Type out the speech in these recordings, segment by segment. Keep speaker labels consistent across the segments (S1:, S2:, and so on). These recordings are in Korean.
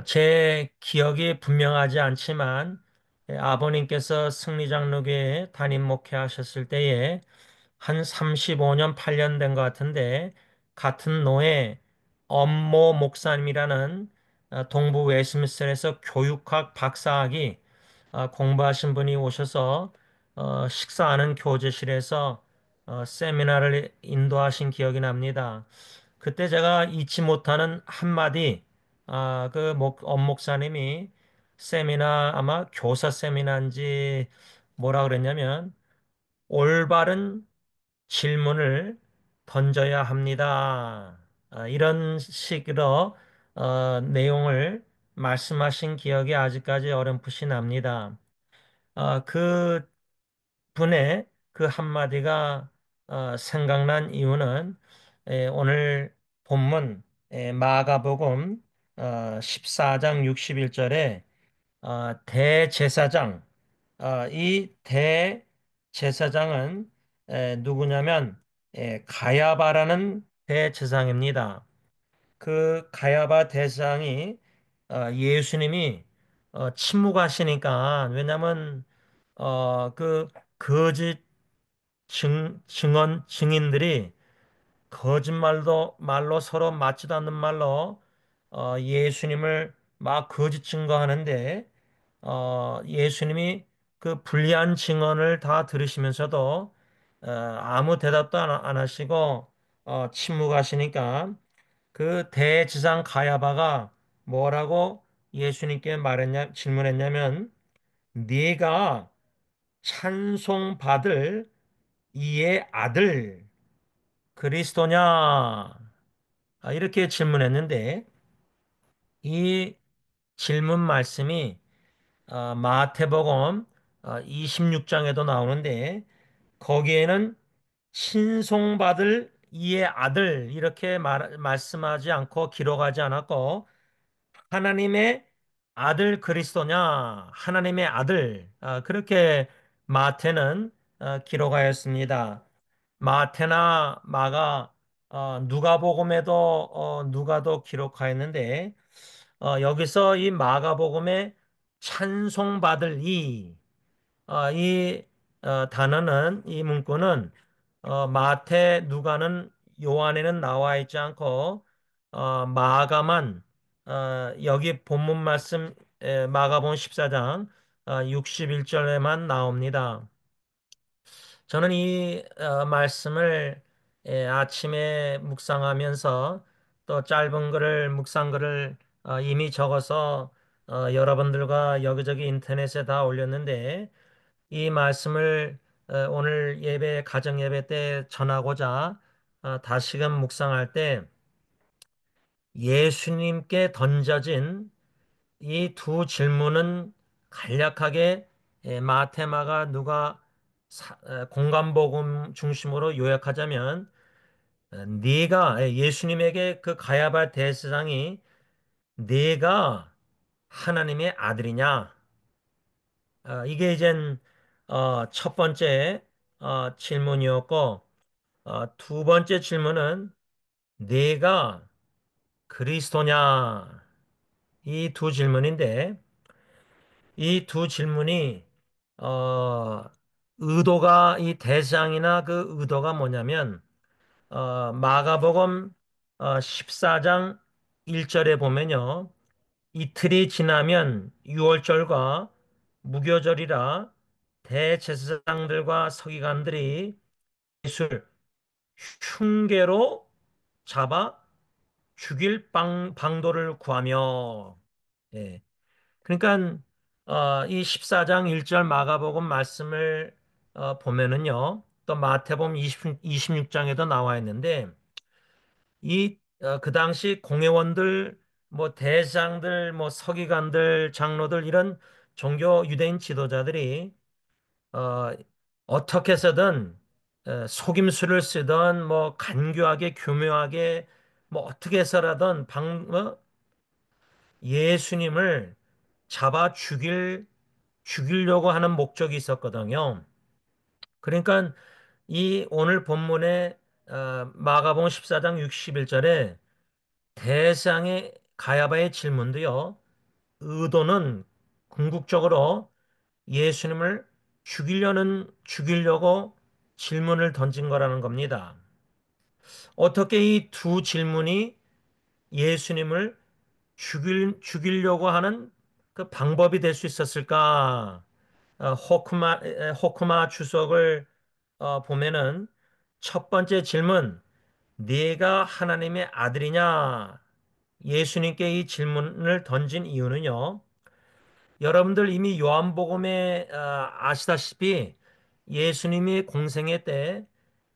S1: 제 기억이 분명하지 않지만 아버님께서 승리장로교에 담임 목회하셨을 때에 한 35년, 8년 된 것 같은데 같은 노에 엄모 목사님이라는 동부 웨스트민스터에서 교육학 박사학위 공부하신 분이 오셔서 식사하는 교제실에서 세미나를 인도하신 기억이 납니다. 그때 제가 잊지 못하는 한마디, 엄 목사님이 세미나, 아마 교사 세미나인지 뭐라 그랬냐면, 올바른 질문을 던져야 합니다. 이런 식으로 내용을 말씀하신 기억이 아직까지 어렴풋이 납니다. 그 분의 그 한마디가 생각난 이유는 오늘 본문 마가복음 14장 61절에 대제사장, 이 대제사장은 누구냐면 가야바라는 대제사장입니다. 그 가야바 대제사장이 예수님이 침묵하시니까, 왜냐면 그 거짓 증인들이 거짓말도 말로, 서로 맞지도 않는 말로 예수님을 막 거짓 증거하는데 예수님이 그 불리한 증언을 다 들으시면서도 아무 대답도 안 하시고 침묵하시니까 그 대지상 가야바가 뭐라고 예수님께 질문했냐면, 네가 찬송받을 이의 아들 그리스도냐? 이렇게 질문했는데 이 질문 말씀이 마태복음 26장에도 나오는데 거기에는 신송받을 이의 아들 이렇게 말씀하지 않고 기록하지 않았고 하나님의 아들 그리스도냐? 하나님의 아들 그렇게 마태는 기록하였습니다. 마태나 마가 누가복음에도 누가도 기록하였는데 여기서 이 마가복음에 찬송받을 이 단어는 이 문구는 마태, 누가는 요한에는 나와 있지 않고 마가만 여기 본문 말씀 마가복음 14장 61절에만 나옵니다. 저는 이 말씀을 아침에 묵상하면서 또 짧은 글을 묵상글을 이미 적어서 여러분들과 여기저기 인터넷에 다 올렸는데 이 말씀을 오늘 예배 가정 예배 때 전하고자 다시금 묵상할 때 예수님께 던져진 이 두 질문은 간략하게 마테마가 누가 공간복음 중심으로 요약하자면 네가 예수님에게 그 가야바 대제사장이 네가 하나님의 아들이냐? 이게 이젠 첫 번째 질문이었고 두 번째 질문은 네가 그리스도냐? 이 두 질문인데 이 두 질문이 어, 의도가 이 대상이나 그 의도가 뭐냐면 마가복음 14장 1절에 보면요. 이틀이 지나면 유월절과 무교절이라 대제사장들과 서기관들이 예수를 흉계로 잡아 죽일 방도를 구하며 예. 그러니까 이 14장 1절 마가복음 말씀을 보면은요. 또 마태복음 26장에도 나와 있는데 그 당시 공회원들 뭐 대장들 뭐 서기관들 장로들 이런 종교 유대인 지도자들이 어, 어떻게 해서든 속임수를 쓰던 뭐 간교하게 교묘하게 뭐 어떻게 해서라든 예수님을 잡아 죽이려고 하는 목적이 있었거든요. 그러니까 이 오늘 본문의 마가복음 14장 61절에 대상의 가야바의 질문도요, 의도는 궁극적으로 예수님을 죽이려고 질문을 던진 거라는 겁니다. 어떻게 이 두 질문이 예수님을 죽이려고 하는 그 방법이 될 수 있었을까? 호크마 주석을 보면은 첫 번째 질문, 네가 하나님의 아들이냐? 예수님께 이 질문을 던진 이유는요. 여러분들 이미 요한복음에 아시다시피 예수님이 공생애 때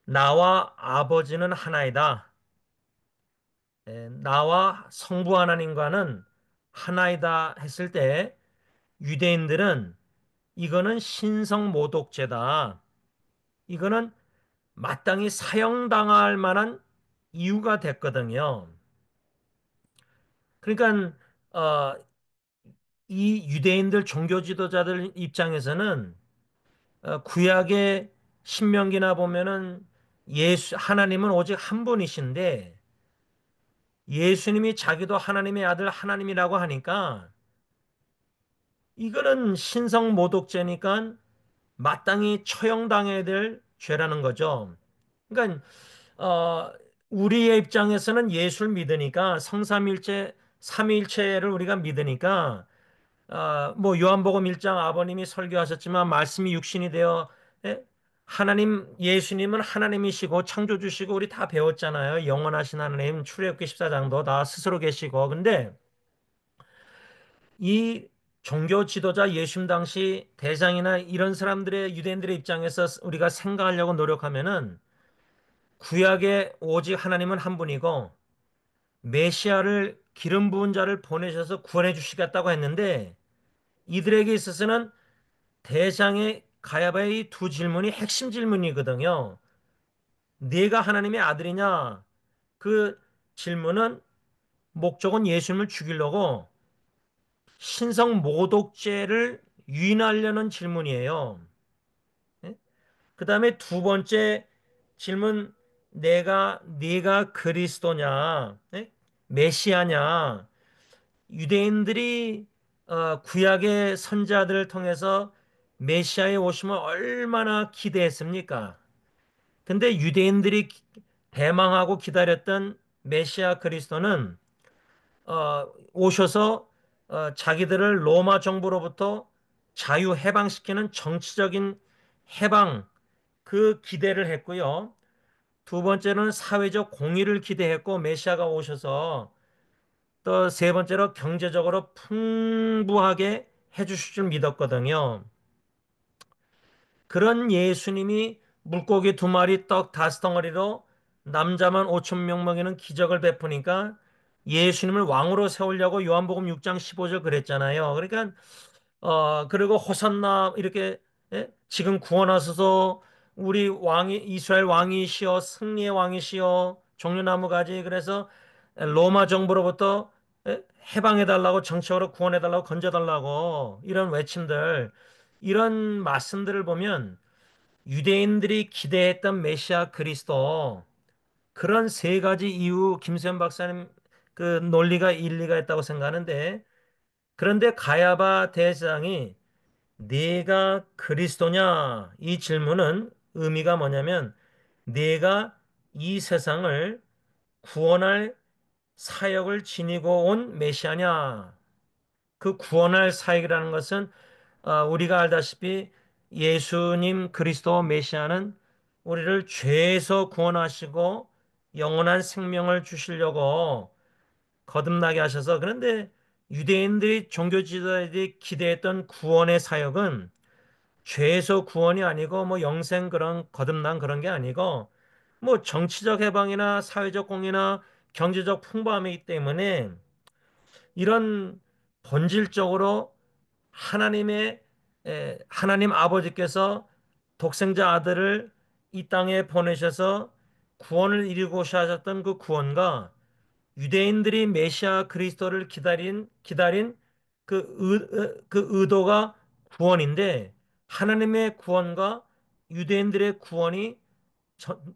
S1: 나와 아버지는 하나이다. 나와 성부 하나님과는 하나이다 했을 때 유대인들은 이거는 신성모독죄다. 이거는 마땅히 사형당할 만한 이유가 됐거든요. 그러니까 어, 이 유대인들 종교 지도자들 입장에서는 구약의 신명기나 보면은 하나님은 오직 한 분이신데 예수님이 자기도 하나님의 아들 하나님이라고 하니까 이거는 신성모독죄니까 마땅히 처형당해야 될 죄라는 거죠. 그러니까 어, 우리의 입장에서는 예수를 믿으니까 성삼일체, 삼위일체를 우리가 믿으니까 뭐 요한복음 1장 아버님이 설교하셨지만 말씀이 육신이 되어 예? 하나님 예수님은 하나님이시고 창조주시고 우리 다 배웠잖아요. 영원하신 하나님 출애굽기 14장도 다 스스로 계시고 근데 이 종교 지도자 예수님 당시 대장이나 이런 사람들의 유대인들의 입장에서 우리가 생각하려고 노력하면은 구약의 오직 하나님은 한 분이고 메시아를 기름 부은 자를 보내셔서 구원해 주시겠다고 했는데 이들에게 있어서는 대장의 가야바의 이 두 질문이 핵심 질문이거든요. 네가 하나님의 아들이냐? 그 질문은 목적은 예수님을 죽이려고 신성 모독죄를 유인하려는 질문이에요. 그 다음에 두 번째 질문, 네가 그리스도냐, 예? 메시아냐? 유대인들이 구약의 선자들을 통해서 메시아의 오심을 얼마나 기대했습니까? 근데 유대인들이 대망하고 기다렸던 메시아 그리스도는 오셔서 자기들을 로마 정부로부터 자유 해방시키는 정치적인 해방 그 기대를 했고요. 두 번째는 사회적 공의를 기대했고 메시아가 오셔서 또 세 번째로 경제적으로 풍부하게 해주실 줄 믿었거든요. 그런 예수님이 물고기 두 마리 떡 다섯 덩어리로 남자만 5천 명 먹이는 기적을 베푸니까 예수님을 왕으로 세우려고 요한복음 6장 15절 그랬잖아요. 그러니까 그리고 호산나 이렇게 예? 지금 구원하소서 우리 왕이 이스라엘 왕이시여 승리의 왕이시여 종려나무 가지 그래서 로마 정부로부터 예? 해방해달라고 정치적으로 구원해달라고 건져달라고 이런 외침들 이런 말씀들을 보면 유대인들이 기대했던 메시아 그리스도 그런 세 가지 이유 김수현 박사님 그 논리가 일리가 있다고 생각하는데 그런데 가야바 대장이 네가 그리스도냐? 이 질문은 의미가 뭐냐면 네가 이 세상을 구원할 사역을 지니고 온 메시아냐? 그 구원할 사역이라는 것은 우리가 알다시피 예수님 그리스도 메시아는 우리를 죄에서 구원하시고 영원한 생명을 주시려고 거듭나게 하셔서 그런데 유대인들이 종교 지도자들이 기대했던 구원의 사역은 죄에서 구원이 아니고 뭐 영생 그런 거듭난 그런 게 아니고 뭐 정치적 해방이나 사회적 공의나 경제적 풍부함이기 때문에 이런 본질적으로 하나님 아버지께서 독생자 아들을 이 땅에 보내셔서 구원을 이루고자 하셨던 그 구원과 유대인들이 메시아 그리스도를 기다린 그 의도가 구원인데 하나님의 구원과 유대인들의 구원이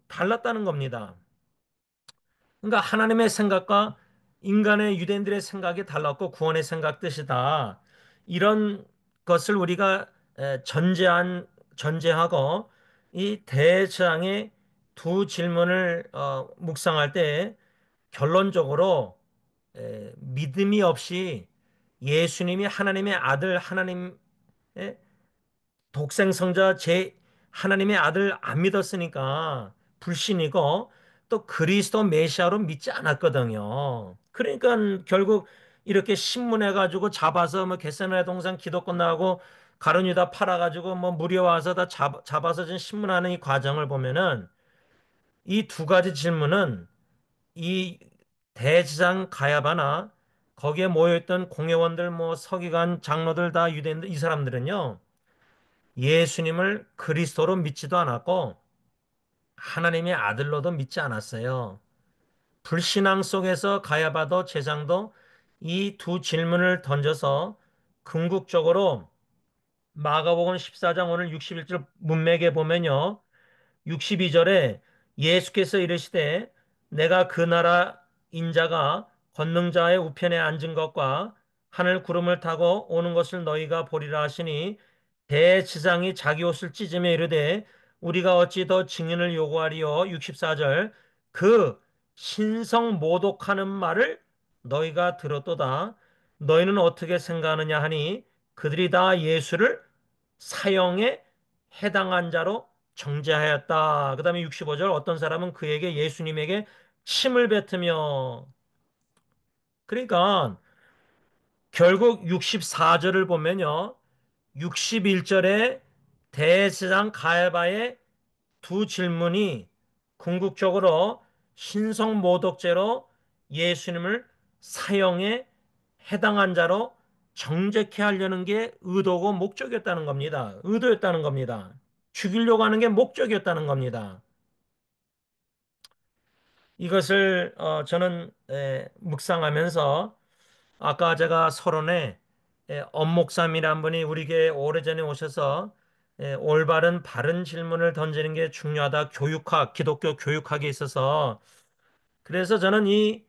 S1: 달랐다는 겁니다. 그러니까 하나님의 생각과 인간의 유대인들의 생각이 달랐고 구원의 생각 뜻이다. 이런 것을 우리가 전제하고 이 대제사장의 두 질문을 묵상할 때 결론적으로 믿음이 없이 예수님이 하나님의 아들, 하나님의 독생성자 하나님의 아들 안 믿었으니까 불신이고 또 그리스도 메시아로 믿지 않았거든요. 그러니까 결국 이렇게 신문해가지고 잡아서 뭐 겟세마네 동산 기도 끝나고 가룟 유다 팔아가지고 뭐 무리에 와서 다 잡아서 지금 신문하는 이 과정을 보면은 이 두 가지 질문은 이 대지상 가야바나 거기에 모여있던 공회원들 뭐 서기관 장로들 다 유대인들 이 사람들은요 예수님을 그리스도로 믿지도 않았고 하나님의 아들로도 믿지 않았어요. 불신앙 속에서 가야바도 제장도 이 두 질문을 던져서 궁극적으로 마가복음 14장 오늘 61절 문맥에 보면요. 62절에 예수께서 이르시되 내가 그 나라 인자가 권능자의 우편에 앉은 것과 하늘 구름을 타고 오는 것을 너희가 보리라 하시니 대지상이 자기 옷을 찢으며 이르되 우리가 어찌 더 증인을 요구하리요 64절 그 신성 모독하는 말을 너희가 들었도다 너희는 어떻게 생각하느냐 하니 그들이 다 예수를 사형에 해당한 자로 정죄하였다. 그 다음에 65절 어떤 사람은 그에게 예수님에게 침을 뱉으며 그러니까 결국 64절을 보면요. 61절에 대제사장 가야바의 두 질문이 궁극적으로 신성모독죄로 예수님을 사형에 해당한 자로 정죄케 하려는 게 의도고 목적이었다는 겁니다. 의도였다는 겁니다. 죽이려고 하는 게 목적이었다는 겁니다. 이것을 저는 묵상하면서 아까 제가 서론에 엄목삼이란 분이 우리 교회 오래전에 오셔서 올바른 바른 질문을 던지는 게 중요하다. 교육학, 기독교 교육학에 있어서 그래서 저는 이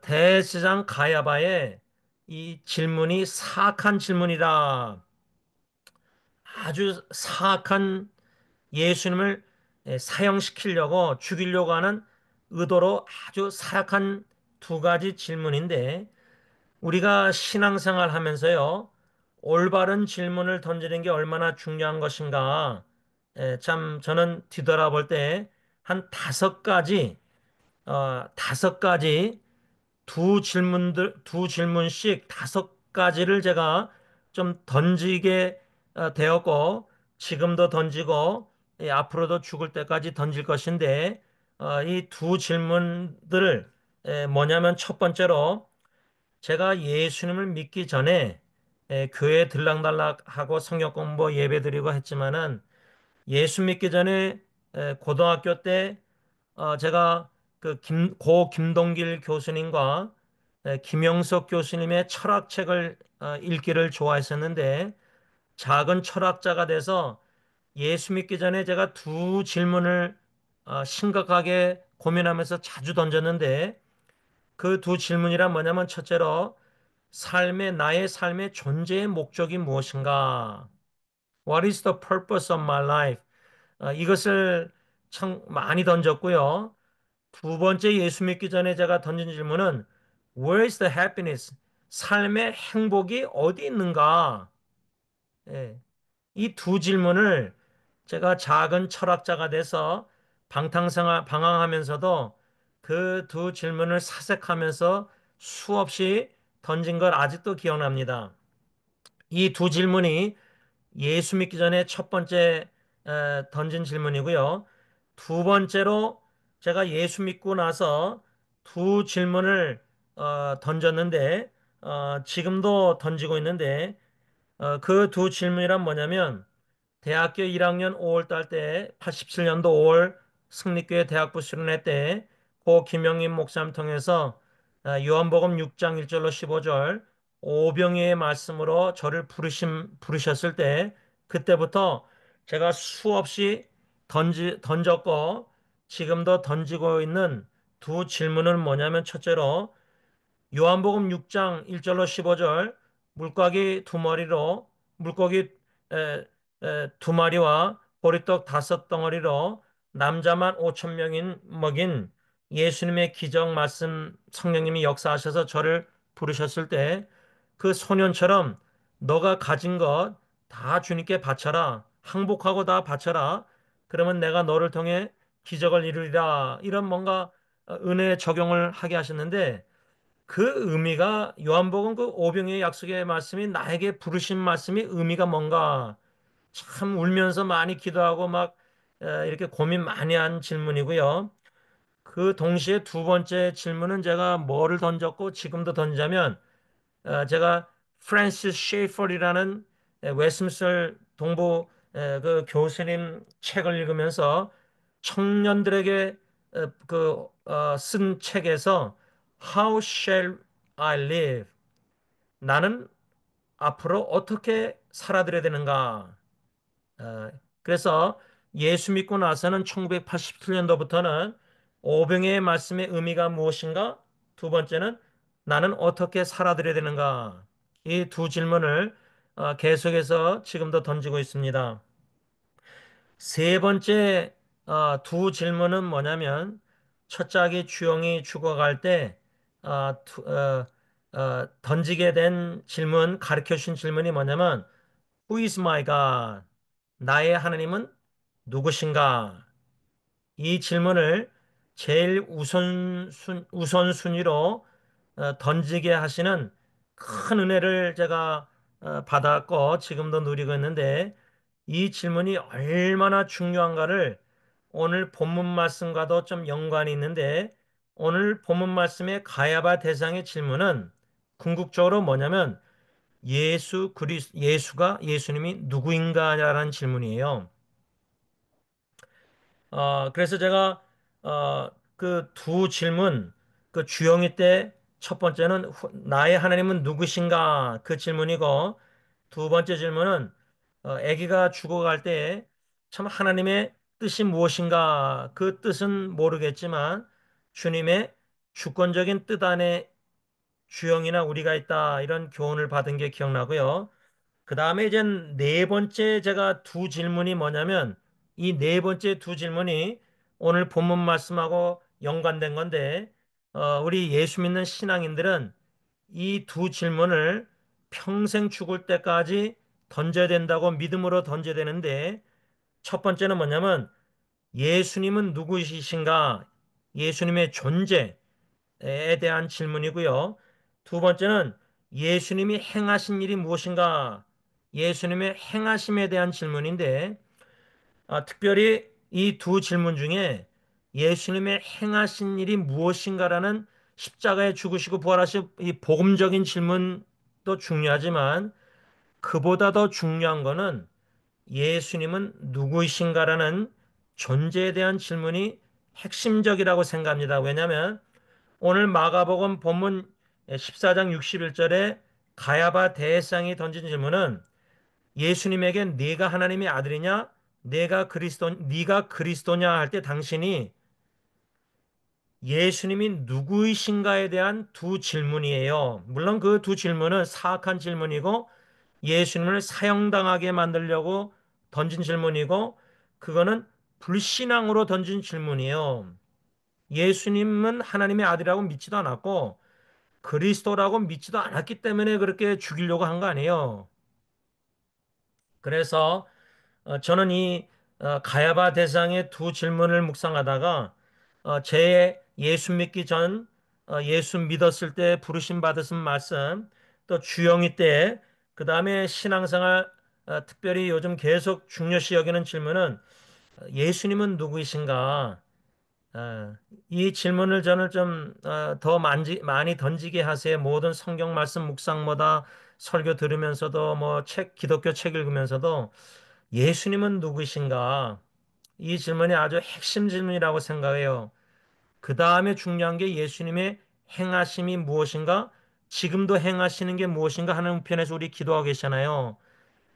S1: 대제사장 가야바의 이 질문이 사악한 질문이다. 아주 사악한 예수님을 사형시키려고 죽이려고 하는 의도로 아주 사악한 두 가지 질문인데 우리가 신앙생활 하면서요, 올바른 질문을 던지는 게 얼마나 중요한 것인가. 참, 저는 뒤돌아볼 때 한 다섯 가지 두 질문씩 다섯 가지를 제가 좀 던지게 되었고, 지금도 던지고, 앞으로도 죽을 때까지 던질 것인데, 이 두 질문들, 뭐냐면 첫 번째로, 제가 예수님을 믿기 전에 교회 들락날락하고 성경 공부 예배 드리고 했지만은 예수 믿기 전에 고등학교 때 제가 고 김동길 교수님과 김영석 교수님의 철학책을 읽기를 좋아했었는데 작은 철학자가 돼서 예수 믿기 전에 제가 두 질문을 심각하게 고민하면서 자주 던졌는데 그 두 질문이란 뭐냐면 첫째로 나의 삶의 존재의 목적이 무엇인가? What is the purpose of my life? 이것을 참 많이 던졌고요. 두 번째 예수 믿기 전에 제가 던진 질문은 Where is the happiness? 삶의 행복이 어디 있는가? 예. 이 두 질문을 제가 작은 철학자가 돼서 방황하면서도 그 두 질문을 사색하면서 수없이 던진 걸 아직도 기억납니다. 이 두 질문이 예수 믿기 전에 첫 번째 던진 질문이고요. 두 번째로 제가 예수 믿고 나서 두 질문을 던졌는데 지금도 던지고 있는데 그 두 질문이란 뭐냐면 대학교 1학년 5월 달 때 87년도 5월 승리교회 대학부 수련회 때 고 김영림 목사님 통해서 요한복음 6장 1절로 15절 오병이의 말씀으로 저를 부르셨을 때 그때부터 제가 수없이 던졌고 지금도 던지고 있는 두 질문은 뭐냐면 첫째로 요한복음 6장 1절로 15절 물고기 두 마리로 물고기 두 마리와 보리떡 다섯 덩어리로 남자만 5천 명인 먹인 예수님의 기적 말씀 성령님이 역사하셔서 저를 부르셨을 때 그 소년처럼 너가 가진 것 다 주님께 바쳐라. 항복하고 다 바쳐라. 그러면 내가 너를 통해 기적을 이루리라. 이런 뭔가 은혜의 적용을 하게 하셨는데 그 의미가 요한복음 그 오병이의 약속의 말씀이 나에게 부르신 말씀이 의미가 뭔가 참 울면서 많이 기도하고 막 이렇게 고민 많이 한 질문이고요. 그 동시에 두 번째 질문은 제가 뭐를 던졌고 지금도 던지자면 제가 프랜시스 셰이퍼이라는 웨스민스터 동부 그 교수님 책을 읽으면서 청년들에게 쓴 책에서 How shall I live? 나는 앞으로 어떻게 살아들여야 되는가? 어, 그래서 예수 믿고 나서는 1987년도부터는 오병의 말씀의 의미가 무엇인가? 두 번째는 나는 어떻게 살아들여야 되는가? 이 두 질문을 계속해서 지금도 던지고 있습니다. 세 번째 두 질문은 뭐냐면 첫 짝이 주영이 죽어갈 때 던지게 된 질문, 가르쳐 주신 질문이 뭐냐면 Who is my God? 나의 하나님은 누구신가? 이 질문을 제일 우선순위로 던지게 하시는 큰 은혜를 제가 받았고 지금도 누리고 있는데 이 질문이 얼마나 중요한가를 오늘 본문 말씀과도 좀 연관이 있는데 오늘 본문 말씀의 가야바 대상의 질문은 궁극적으로 뭐냐면 예수가 예수님이 누구인가라는 질문이에요. 그래서 제가 그 두 질문, 그 주영이 때 첫 번째는 나의 하나님은 누구신가 그 질문이고 두 번째 질문은 아기가 죽어갈 때 참 하나님의 뜻이 무엇인가 그 뜻은 모르겠지만 주님의 주권적인 뜻 안에 주영이나 우리가 있다 이런 교훈을 받은 게 기억나고요. 그 다음에 이제 네 번째 제가 두 질문이 뭐냐면 이 네 번째 두 질문이 오늘 본문 말씀하고 연관된 건데 우리 예수 믿는 신앙인들은 이 두 질문을 평생 죽을 때까지 던져야 된다고 믿음으로 던져야 되는데 첫 번째는 뭐냐면 예수님은 누구이신가? 예수님의 존재에 대한 질문이고요. 두 번째는 예수님이 행하신 일이 무엇인가? 예수님의 행하심에 대한 질문인데, 특별히 이 두 질문 중에 예수님의 행하신 일이 무엇인가라는 십자가에 죽으시고 부활하신 이 복음적인 질문도 중요하지만, 그보다 더 중요한 거는 예수님은 누구이신가라는 존재에 대한 질문이 핵심적이라고 생각합니다. 왜냐하면 오늘 마가복음 본문 14장 61절에 가야바 대상이 던진 질문은 예수님에게 네가 하나님의 아들이냐? 네가 그리스도냐 할 때 당신이 예수님이 누구이신가에 대한 두 질문이에요. 물론 그 두 질문은 사악한 질문이고 예수님을 사형당하게 만들려고 던진 질문이고 그거는 불신앙으로 던진 질문이에요. 예수님은 하나님의 아들이라고 믿지도 않았고 그리스도라고 믿지도 않았기 때문에 그렇게 죽이려고 한 거 아니에요. 그래서 저는 이 가야바 대상의 두 질문을 묵상하다가 제 예수 믿기 전 예수 믿었을 때 부르심 받으신 말씀 또 주영이 때 그다음에 신앙생활 특별히 요즘 계속 중요시 여기는 질문은 예수님은 누구이신가? 아, 이 질문을 저는 좀 더 많이 던지게 하세요. 모든 성경 말씀 묵상마다 설교 들으면서도 뭐 기독교 책 읽으면서도 예수님은 누구신가? 이 질문이 아주 핵심 질문이라고 생각해요. 그 다음에 중요한 게 예수님의 행하심이 무엇인가? 지금도 행하시는 게 무엇인가 하는 편에서 우리 기도하고 계시잖아요.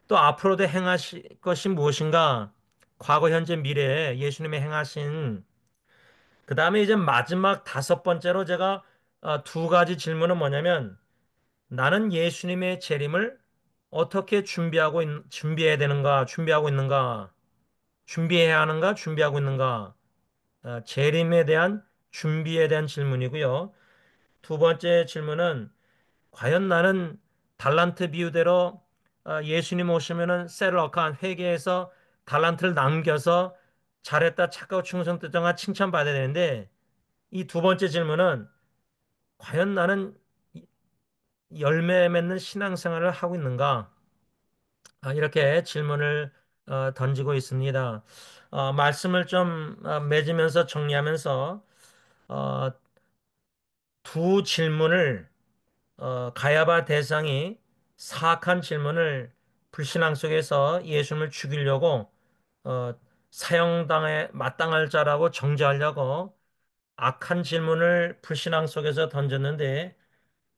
S1: 또 앞으로도 행하실 것이 무엇인가? 과거, 현재, 미래에 예수님의 행하신 그 다음에 이제 마지막 다섯 번째로 제가 두 가지 질문은 뭐냐면 나는 예수님의 재림을 어떻게 준비해야 되는가, 준비하고 있는가, 준비해야 하는가, 준비하고 있는가, 재림에 대한 준비에 대한 질문이고요. 두 번째 질문은 과연 나는 달란트 비유대로 예수님 오시면은 셀러칸 회계에서 달란트를 남겨서 잘했다, 착하고 충성됐다가 칭찬받아야 되는데 이 두 번째 질문은 과연 나는 열매 맺는 신앙생활을 하고 있는가? 이렇게 질문을 던지고 있습니다. 말씀을 좀 맺으면서 정리하면서 어, 두 질문을 가야바 대상이 사악한 질문을 불신앙 속에서 예수님을 죽이려고 어, 사형당에 마땅할 자라고 정죄하려고 악한 질문을 불신앙 속에서 던졌는데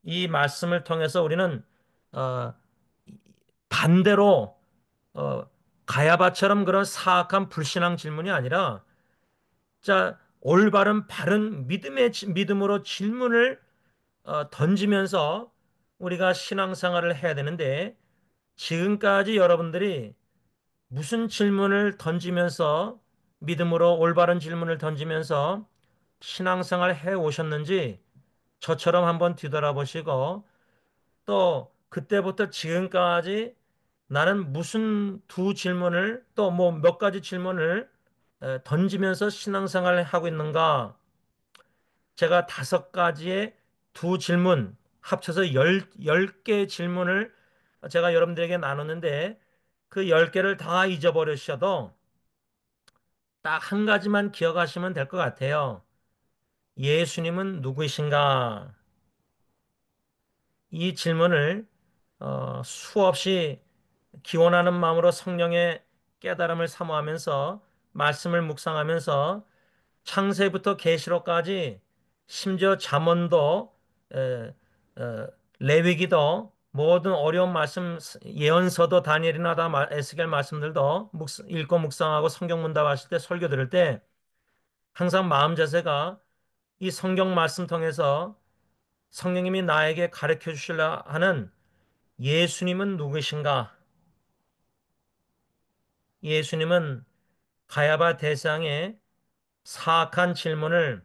S1: 이 말씀을 통해서 우리는 어, 반대로 어, 가야바처럼 그런 사악한 불신앙 질문이 아니라 자 올바른 바른 믿음으로 질문을 던지면서 우리가 신앙생활을 해야 되는데 지금까지 여러분들이 무슨 질문을 던지면서 믿음으로 올바른 질문을 던지면서 신앙생활 해 오셨는지 저처럼 한번 뒤돌아보시고 또 그때부터 지금까지 나는 무슨 두 질문을 또 뭐 몇 가지 질문을 던지면서 신앙생활을 하고 있는가? 제가 다섯 가지의 두 질문 합쳐서 열 개의 질문을 제가 여러분들에게 나눴는데 그 열 개를 다 잊어버리셔도 딱 한 가지만 기억하시면 될 것 같아요. 예수님은 누구이신가? 이 질문을 수없이 기원하는 마음으로 성령의 깨달음을 사모하면서 말씀을 묵상하면서 창세부터 계시록까지 심지어 잠언도 에, 레위기도 모든 어려운 말씀 예언서도 다니엘이나 에스겔 말씀들도 읽고 묵상하고 성경 문답하실 때 설교 들을 때 항상 마음 자세가 이 성경 말씀 통해서 성령님이 나에게 가르쳐 주시려 하는 예수님은 누구신가? 예수님은 가야바 대상의 사악한 질문을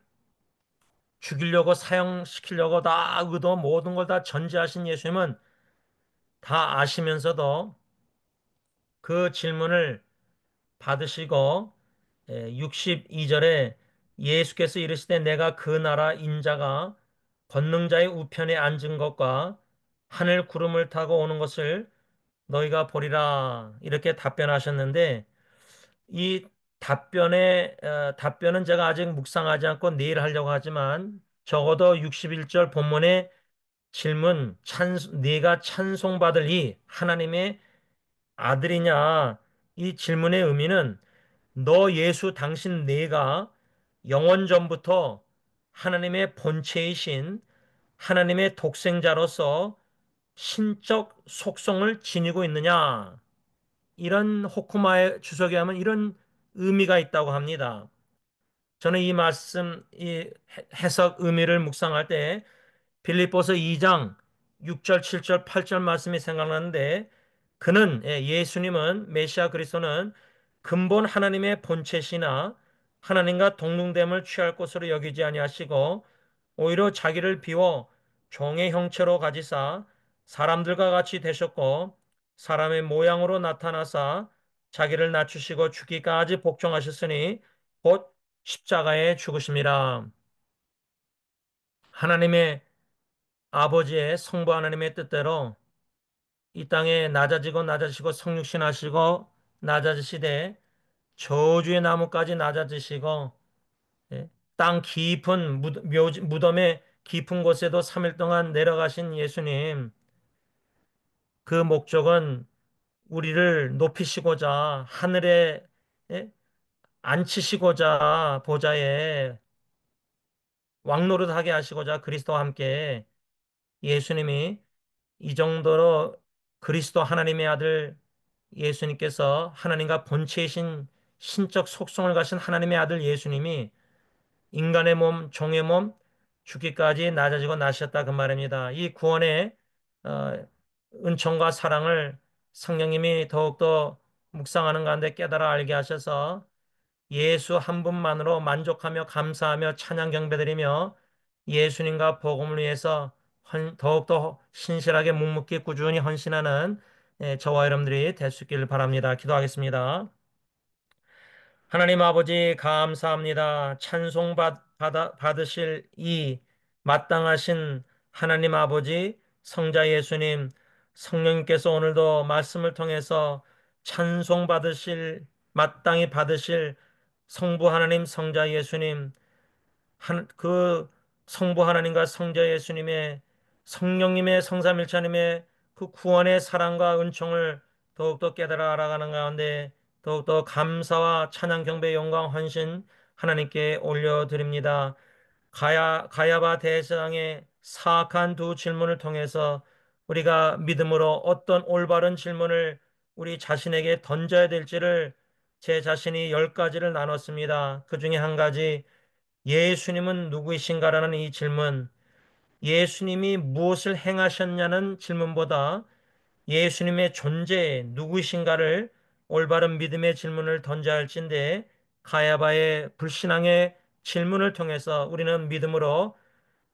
S1: 죽이려고 사형시키려고 다 의도 모든 걸 다 전제하신 예수님은 다 아시면서도 그 질문을 받으시고 62절에 예수께서 이르시되 내가 그 나라 인자가 권능자의 우편에 앉은 것과 하늘 구름을 타고 오는 것을 너희가 보리라 이렇게 답변하셨는데 이 답변은 제가 아직 묵상하지 않고 내일 하려고 하지만 적어도 61절 본문의 질문, 네가 찬송받을 이 하나님의 아들이냐? 이 질문의 의미는 너 예수 당신 네가 영원 전부터 하나님의 본체이신 하나님의 독생자로서 신적 속성을 지니고 있느냐? 이런 호쿠마의 주석에 하면 이런 의미가 있다고 합니다. 저는 이 말씀, 이 해석 의미를 묵상할 때 빌립보서 2장 6절, 7절, 8절 말씀이 생각나는데 그는 예수님은 메시아 그리스도는 근본 하나님의 본체시나 하나님과 동등됨을 취할 것으로 여기지 아니하시고 오히려 자기를 비워 종의 형체로 가지사 사람들과 같이 되셨고 사람의 모양으로 나타나사 자기를 낮추시고 죽기까지 복종하셨으니 곧 십자가에 죽으심이라. 하나님의 아버지의 성부 하나님의 뜻대로 이 땅에 낮아지고 낮아지고 성육신하시고 낮아지시되 저주의 나무까지 낮아지시고 땅 깊은 무덤의 깊은 곳에도 3일 동안 내려가신 예수님 그 목적은 우리를 높이시고자 하늘에 예? 앉히시고자 보좌에 왕노릇하게 하시고자 그리스도와 함께 예수님이 이 정도로 그리스도 하나님의 아들 예수님께서 하나님과 본체이신 신적 속성을 가신 하나님의 아들 예수님이 인간의 몸, 종의 몸, 죽기까지 낮아지고 나셨다 그 말입니다. 이 구원의 어, 은총과 사랑을 성령님이 더욱더 묵상하는 가운데 깨달아 알게 하셔서 예수 한 분만으로 만족하며 감사하며 찬양 경배드리며 예수님과 복음을 위해서 더욱더 신실하게 묵묵히 꾸준히 헌신하는 저와 여러분들이 될 수 있기를 바랍니다. 기도하겠습니다. 하나님 아버지 감사합니다. 받으실 이 마땅하신 하나님 아버지 성자 예수님 성령님께서 오늘도 말씀을 통해서 찬송 받으실 마땅히 받으실 성부 하나님 성자 예수님 그 성부 하나님과 성자 예수님의 성령님의 성삼일체님의 그 구원의 사랑과 은총을 더욱더 깨달아 알아가는 가운데 더욱더 감사와 찬양 경배 영광 헌신 하나님께 올려드립니다. 가야바 대제사장의 사악한 두 질문을 통해서 우리가 믿음으로 어떤 올바른 질문을 우리 자신에게 던져야 될지를 제 자신이 10가지를 나눴습니다. 그 중에 한 가지 예수님은 누구이신가라는 이 질문, 예수님이 무엇을 행하셨냐는 질문보다 예수님의 존재 누구이신가를 올바른 믿음의 질문을 던져야 할진데 가야바의 불신앙의 질문을 통해서 우리는 믿음으로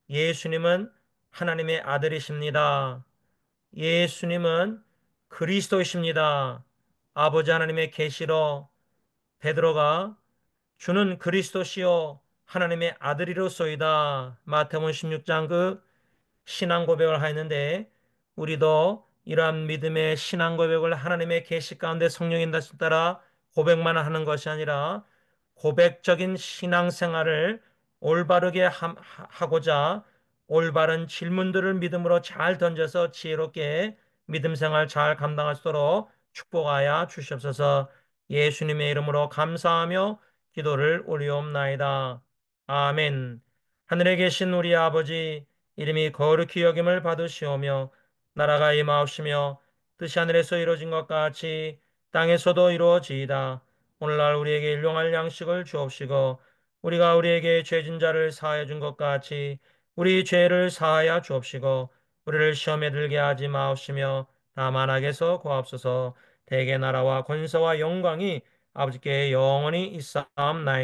S1: 예수님은 하나님의 아들이십니다. 예수님은 그리스도이십니다. 아버지 하나님의 계시로 베드로가 주는 그리스도시요 하나님의 아들이로소이다. 마태복음 16장 그 신앙 고백을 하였는데 우리도 이러한 믿음의 신앙 고백을 하나님의 계시 가운데 성령의 인도에 따라 고백만 하는 것이 아니라 고백적인 신앙 생활을 올바르게 하고자 올바른 질문들을 믿음으로 잘 던져서 지혜롭게 믿음 생활 잘 감당할 수 있도록 축복하여 주시옵소서. 예수님의 이름으로 감사하며 기도를 올리옵나이다. 아멘. 하늘에 계신 우리 아버지 이름이 거룩히 여김을 받으시오며 나라가 임하옵시며 뜻이 하늘에서 이루어진 것 같이 땅에서도 이루어지이다. 오늘날 우리에게 일용할 양식을 주옵시고 우리가 우리에게 죄진 자를 사하여 준 것 같이 우리 죄를 사하여 주옵시고 우리를 시험에 들게 하지 마옵시며 다만 악에서 구하옵소서. 대개 나라와 권세와 영광이 아버지께 영원히 있사옵나이다.